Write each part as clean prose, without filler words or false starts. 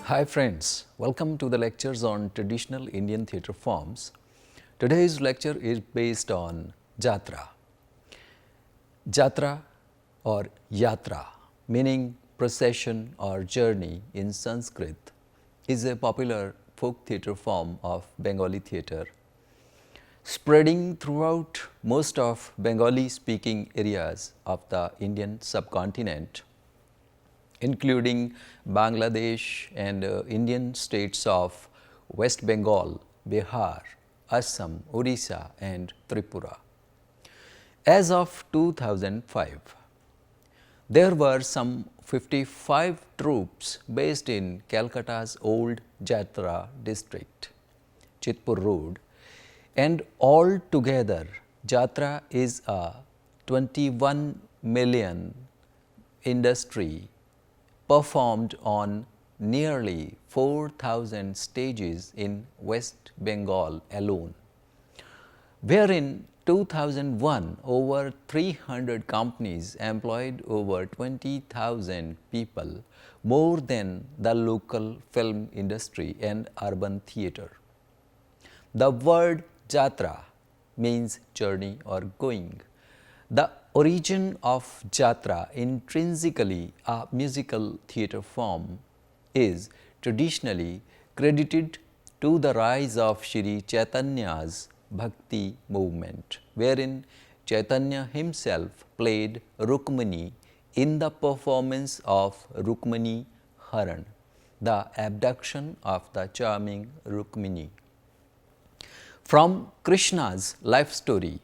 Hi friends, welcome to the lectures on traditional Indian theatre forms. Today's lecture is based on Jatra. Jatra or Yatra, meaning procession or journey in Sanskrit, is a popular folk theatre form of Bengali theatre, spreading throughout most of Bengali-speaking areas of the Indian subcontinent, including Bangladesh and Indian states of West Bengal, Bihar, Assam, Odisha and Tripura. As of 2005, there were some 55 troops based in Calcutta's old Jatra district, Chitpur Road, and all together Jatra is a 21 million industry performed on nearly 4,000 stages in West Bengal alone, where in 2001 over 300 companies employed over 20,000 people, more than the local film industry and urban theatre. The word Jatra means journey or going. The origin of Jatra, intrinsically a musical theatre form, is traditionally credited to the rise of Shri Chaitanya's Bhakti movement, wherein Chaitanya himself played Rukmani in the performance of Rukmani Haran, the abduction of the charming Rukmini. From Krishna's life story,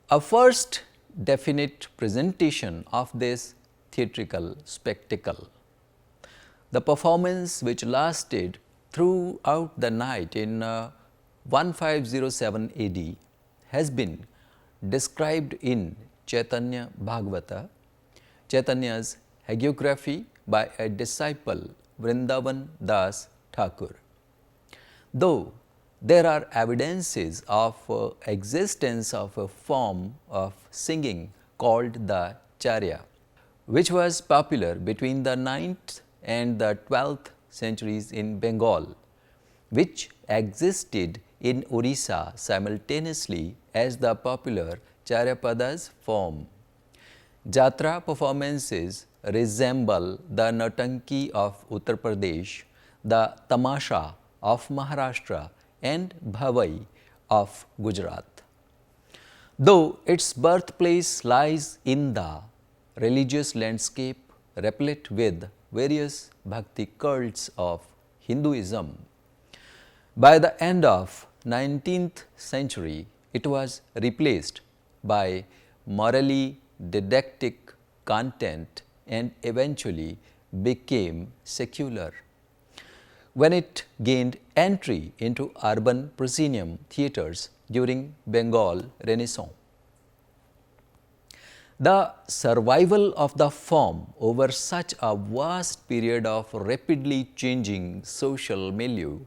a first definite presentation of this theatrical spectacle. The performance, which lasted throughout the night in 1507 AD, has been described in Chaitanya Bhagavata, Chaitanya's hagiography by a disciple, Vrindavan Das Thakur. Though there are evidences of existence of a form of singing called the Charya, which was popular between the 9th and the 12th centuries in Bengal, which existed in Odisha simultaneously as the popular Charyapada's form. Jatra performances resemble the Nautanki of Uttar Pradesh, the Tamasha of Maharashtra and Bhavai of Gujarat. Though its birthplace lies in the religious landscape replete with various bhakti cults of Hinduism, by the end of 19th century it was replaced by morally didactic content and eventually became secular when it gained entry into urban proscenium theatres during Bengal Renaissance. The survival of the form over such a vast period of rapidly changing social milieu,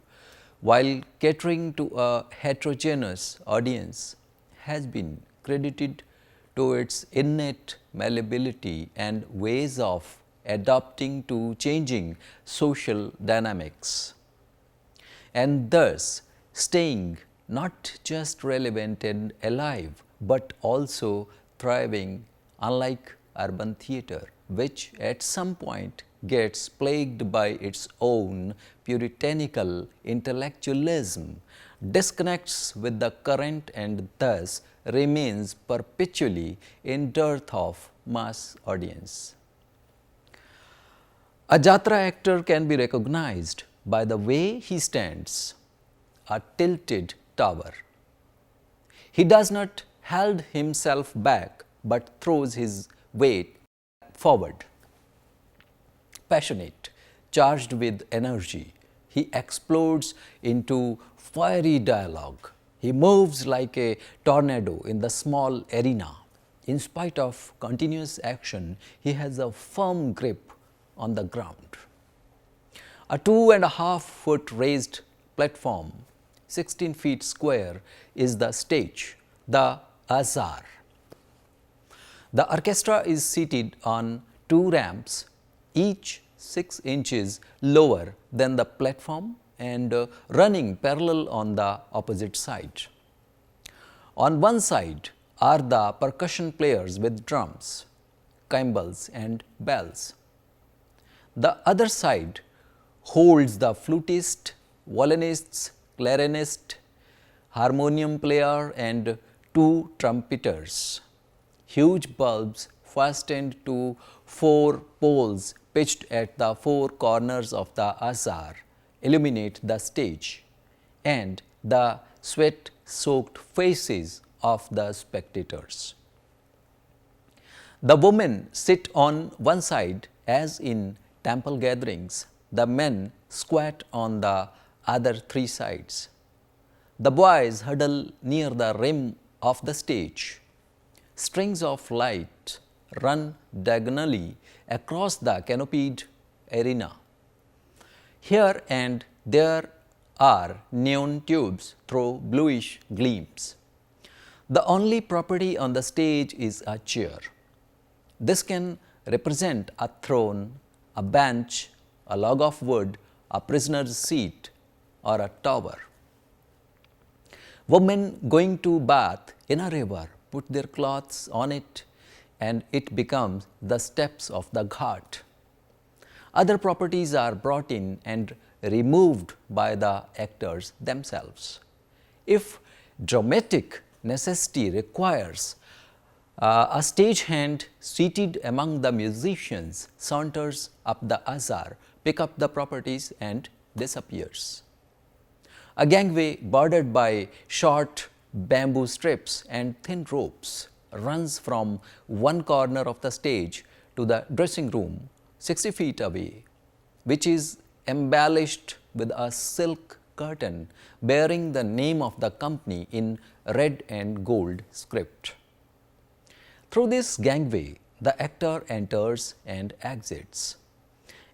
while catering to a heterogeneous audience, has been credited to its innate malleability and ways of adapting to changing social dynamics, and thus staying not just relevant and alive, but also thriving, unlike urban theatre, which at some point gets plagued by its own puritanical intellectualism, disconnects with the current and thus remains perpetually in dearth of mass audience. A Jatra actor can be recognized by the way he stands, a tilted tower. He does not hold himself back, but throws his weight forward. Passionate, charged with energy, he explodes into fiery dialogue. He moves like a tornado in the small arena. In spite of continuous action, he has a firm grip on the ground. A 2.5 foot raised platform, 16 feet square, is the stage, the Azar. The orchestra is seated on 2 ramps, each 6 inches lower than the platform and running parallel on the opposite side. On one side are the percussion players with drums, cymbals and bells. The other side holds the flutist, violinists, clarinist, harmonium player and 2 trumpeters. Huge bulbs fastened to 4 poles pitched at the 4 corners of the azar illuminate the stage and the sweat-soaked faces of the spectators. The women sit on one side as in temple gatherings. The men squat on the other 3 sides. The boys huddle near the rim of the stage. Strings of light run diagonally across the canopied arena. Here and there are neon tubes through bluish gleams. The only property on the stage is a chair. This can represent a throne, a bench, a log of wood, a prisoner's seat, or a tower. Women going to bath in a river put their clothes on it and it becomes the steps of the ghat. Other properties are brought in and removed by the actors themselves. If dramatic necessity requires, a stagehand seated among the musicians saunters up the azar, pick up the properties and disappears. A gangway bordered by short bamboo strips and thin ropes runs from one corner of the stage to the dressing room 60 feet away, which is embellished with a silk curtain bearing the name of the company in red and gold script. Through this gangway, the actor enters and exits.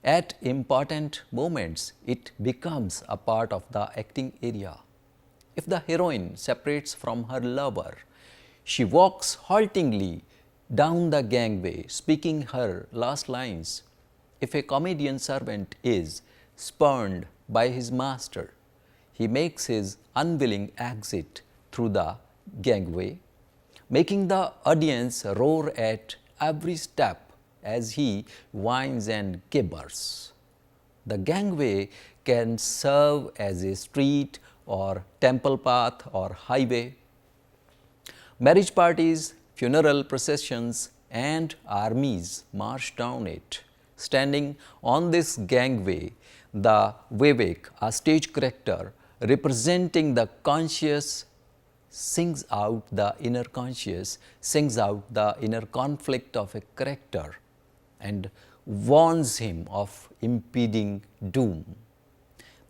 At important moments, it becomes a part of the acting area. If the heroine separates from her lover, she walks haltingly down the gangway, speaking her last lines. If a comedian servant is spurned by his master, he makes his unwilling exit through the gangway, making the audience roar at every step as he whines and gibbers. The gangway can serve as a street or temple path or highway. Marriage parties, funeral processions, and armies march down it. Standing on this gangway, the Vivek, a stage character representing the conscious, sings out the inner conscious, sings out the inner conflict of a character and warns him of impending doom.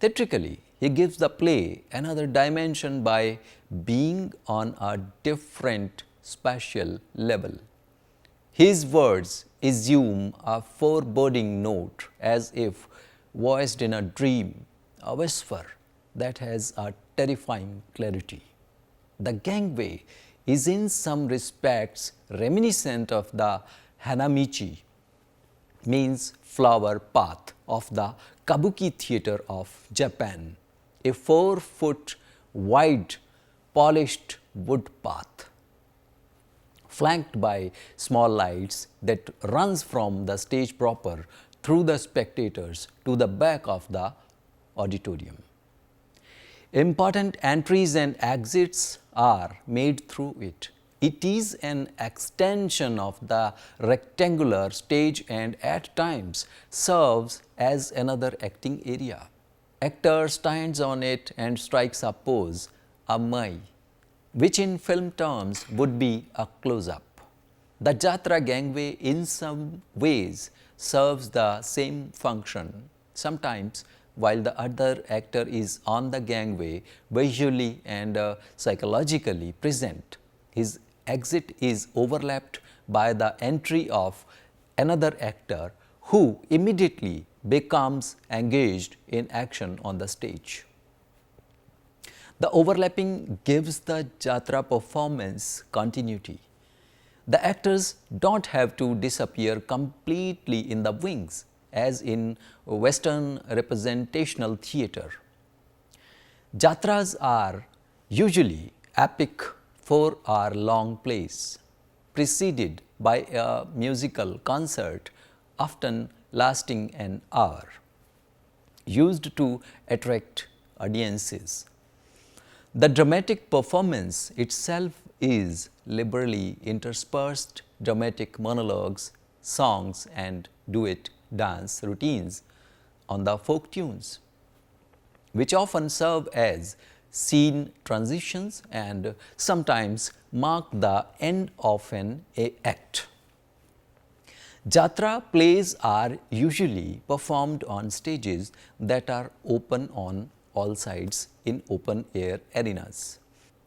Theatrically, he gives the play another dimension by being on a different spatial level. His words assume a foreboding note as if voiced in a dream, a whisper that has a terrifying clarity. The gangway is in some respects reminiscent of the hanamichi, means flower path of the kabuki theater of Japan, a 4-foot wide polished wood path flanked by small lights that runs from the stage proper through the spectators to the back of the auditorium. Important entries and exits are made through it. It is an extension of the rectangular stage and at times serves as another acting area. Actor stands on it and strikes a pose, a mai, which in film terms would be a close-up. The Jatra gangway in some ways serves the same function. Sometimes while the other actor is on the gangway visually and psychologically present, his exit is overlapped by the entry of another actor who immediately becomes engaged in action on the stage. The overlapping gives the Jatra performance continuity. The actors don't have to disappear completely in the wings. as in Western representational theatre. Jatras are usually epic 4-hour long plays, preceded by a musical concert often lasting an hour, used to attract audiences. The dramatic performance itself is liberally interspersed dramatic monologues, songs and duet dance routines on the folk tunes, which often serve as scene transitions and sometimes mark the end of an act. Jatra plays are usually performed on stages that are open on all sides in open air arenas.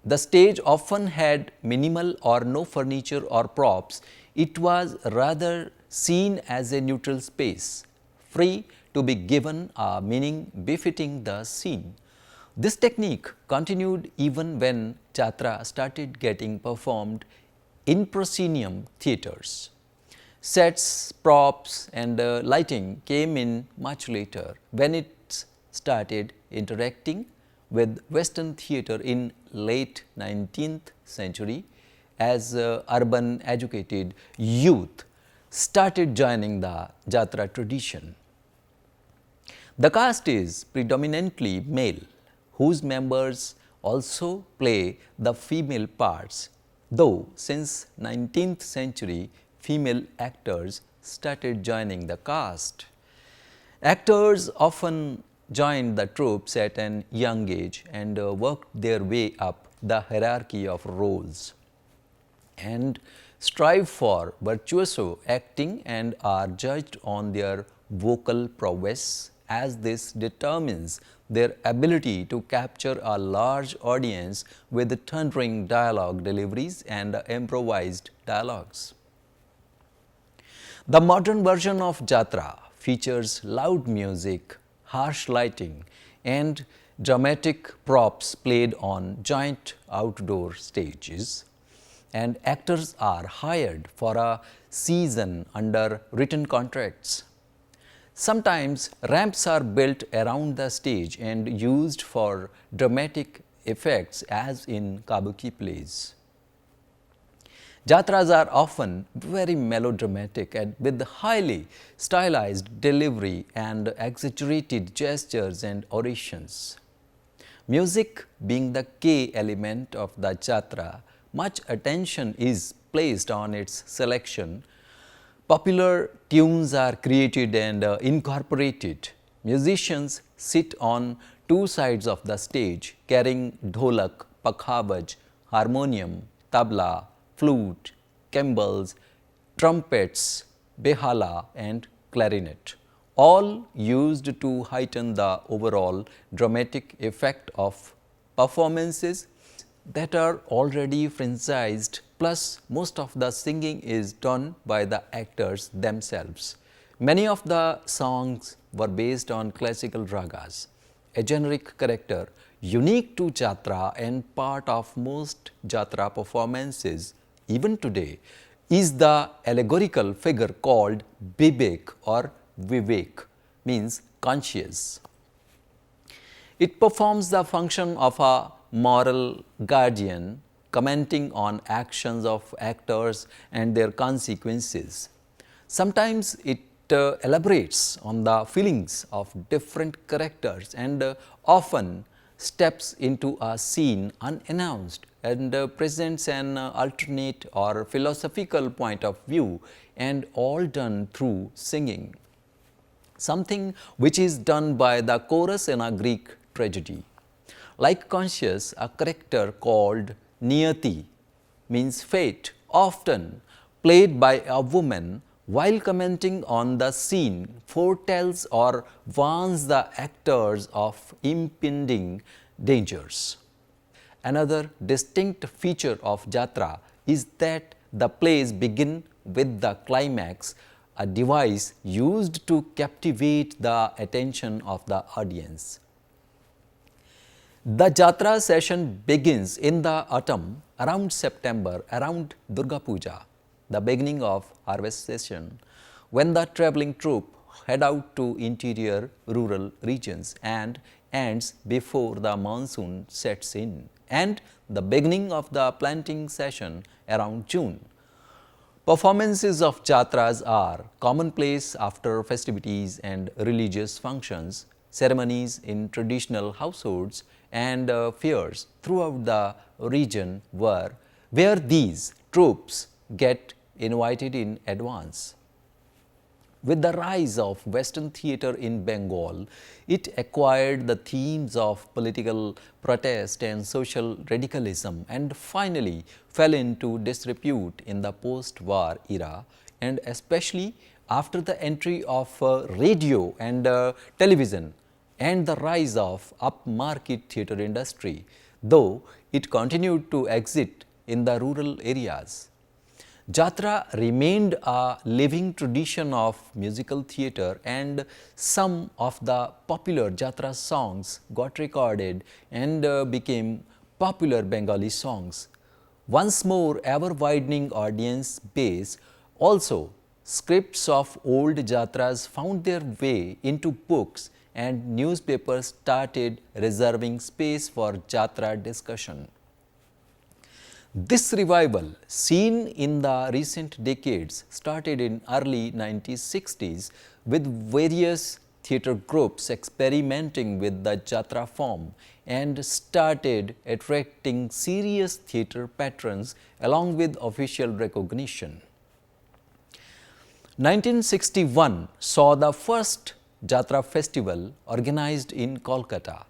The stage often had minimal or no furniture or props. It was rather seen as a neutral space, free to be given a meaning befitting the scene. This technique continued even when Jatra started getting performed in proscenium theatres. Sets, props and lighting came in much later when it started interacting with Western theatre in late 19th century as urban educated youth started joining the Jatra tradition. The cast is predominantly male, whose members also play the female parts, though since 19th century female actors started joining the cast. Actors often joined the troops at an young age and worked their way up the hierarchy of roles and strive for virtuoso acting and are judged on their vocal prowess, as this determines their ability to capture a large audience with thundering dialogue deliveries and improvised dialogues. The modern version of Jatra features loud music, harsh lighting and dramatic props played on giant outdoor stages, and actors are hired for a season under written contracts. Sometimes ramps are built around the stage and used for dramatic effects as in kabuki plays. Jatras are often very melodramatic and with highly stylized delivery and exaggerated gestures and orations. Music being the key element of the Jatra, much attention is placed on its selection. Popular tunes are created and incorporated. Musicians sit on two sides of the stage carrying dholak, pakhavaj, harmonium, tabla, flute, cymbals, trumpets, behala and clarinet, all used to heighten the overall dramatic effect of performances that are already franchised, plus most of the singing is done by the actors themselves. Many of the songs were based on classical ragas, a generic character unique to Jatra and part of most Jatra performances even today is the allegorical figure called Bibek or Vivek, means conscious. It performs the function of a moral guardian, commenting on actions of actors and their consequences. Sometimes it elaborates on the feelings of different characters and often steps into a scene unannounced and presents an alternate or philosophical point of view, and all done through singing, something which is done by the chorus in a Greek tragedy. Like Conscious, a character called Niyati, means fate, often played by a woman while commenting on the scene, foretells or warns the actors of impending dangers. Another distinct feature of Jatra is that the plays begin with the climax, a device used to captivate the attention of the audience. The Jatra session begins in the autumn around September, around Durga Puja, the beginning of harvest session, when the travelling troupe head out to interior rural regions and ends before the monsoon sets in, and the beginning of the planting season around June. Performances of Jatras are commonplace after festivities and religious functions, ceremonies in traditional households, and fairs throughout the region where these troops get invited in advance. With the rise of Western theatre in Bengal, it acquired the themes of political protest and social radicalism and finally fell into disrepute in the post-war era, and especially after the entry of radio and television and the rise of upmarket theatre industry, though it continued to exist in the rural areas. Jatra remained a living tradition of musical theatre, and some of the popular Jatra songs got recorded and became popular Bengali songs. Once more, ever widening audience base, also scripts of old Jatras found their way into books and newspapers started reserving space for Jatra discussion. This revival, seen in the recent decades, started in early 1960s with various theatre groups experimenting with the Jatra form and started attracting serious theatre patrons along with official recognition. 1961 saw the first Jatra festival organized in Kolkata,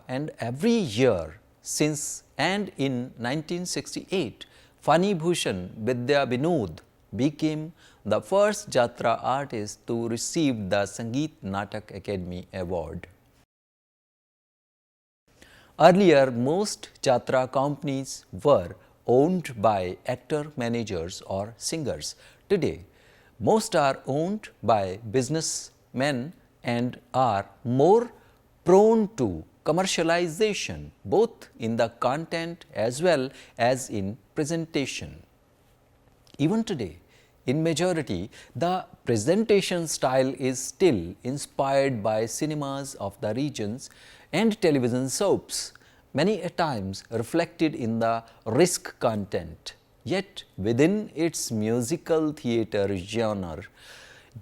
and every year since, and in 1968, Fani Bhushan Vidya Vinod became the first Jatra artist to receive the Sangeet Natak Academy Award. Earlier, most Jatra companies were owned by actor managers or singers. Today, most are owned by businessmen and are more prone to commercialization both in the content as well as in presentation. Even today, in majority, the presentation style is still inspired by cinemas of the regions and television soaps, many a times reflected in the risk content. Yet within its musical theatre genre,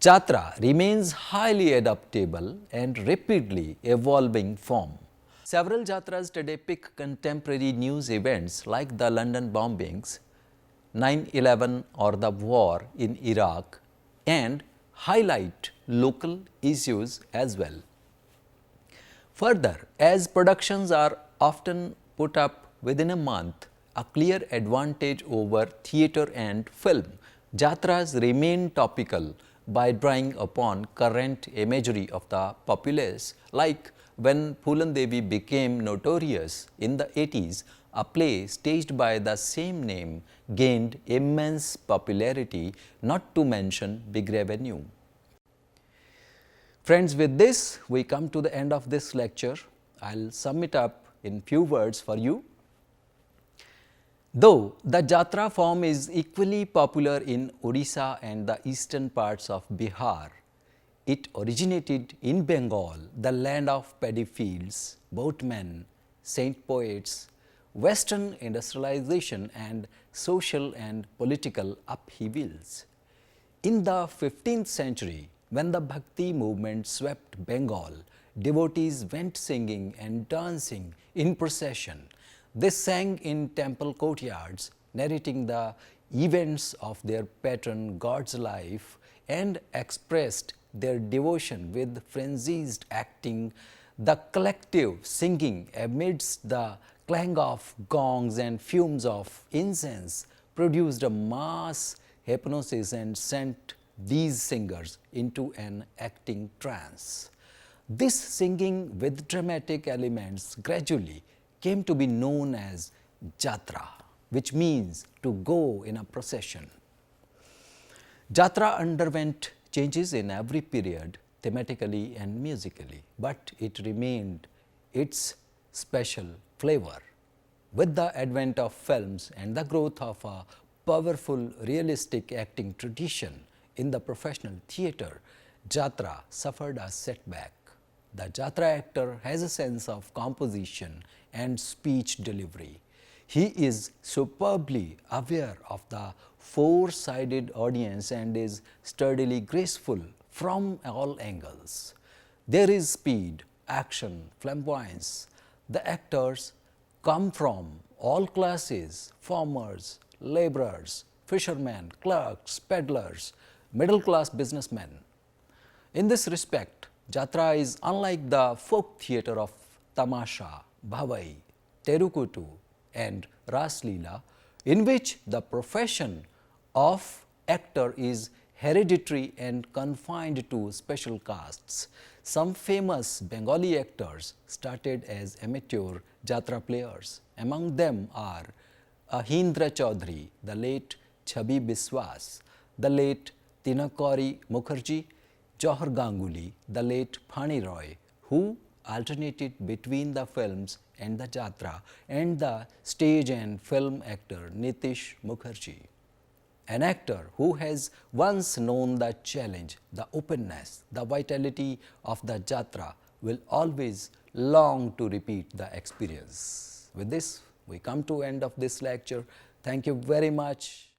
Jatra remains highly adaptable and rapidly evolving form. Several Jatras today pick contemporary news events like the London bombings, 9/11 or the war in Iraq, and highlight local issues as well. Further, as productions are often put up within a month, a clear advantage over theatre and film, Jatras remain topical by drawing upon current imagery of the populace, like when Phulan Devi became notorious in the 80s, a play staged by the same name gained immense popularity, not to mention big revenue. Friends, with this, we come to the end of this lecture. I'll sum it up in few words for you. Though the Jatra form is equally popular in Odisha and the eastern parts of Bihar, it originated in Bengal, the land of paddy fields, boatmen, saint poets, Western industrialization and social and political upheavals. In the 15th century, when the Bhakti movement swept Bengal, devotees went singing and dancing in procession. They sang in temple courtyards, narrating the events of their patron God's life and expressed their devotion with frenzied acting. The collective singing amidst the clang of gongs and fumes of incense produced a mass hypnosis and sent these singers into an acting trance. This singing with dramatic elements gradually came to be known as Jatra, which means to go in a procession. Jatra underwent changes in every period, thematically and musically, but it remained its special flavor. With the advent of films and the growth of a powerful realistic acting tradition in the professional theatre, Jatra suffered a setback. The Jatra actor has a sense of composition and speech delivery. He is superbly aware of the four-sided audience and is sturdily graceful from all angles. There is speed, action, flamboyance. The actors come from all classes: farmers, laborers, fishermen, clerks, peddlers, middle-class businessmen. In this respect, Jatra is unlike the folk theatre of Tamasha, Bhavai, Terukutu and Ras Leela, in which the profession of actor is hereditary and confined to special castes. Some famous Bengali actors started as amateur Jatra players. Among them are Ahindra Chaudhary, the late Chhabi Biswas, the late Tinakari Mukherjee, Johar Ganguly, the late Phani Roy, who alternated between the films and the Jatra, and the stage and film actor Nitish Mukherjee. An actor who has once known the challenge, the openness, the vitality of the Jatra will always long to repeat the experience. With this, we come to end of this lecture. Thank you very much.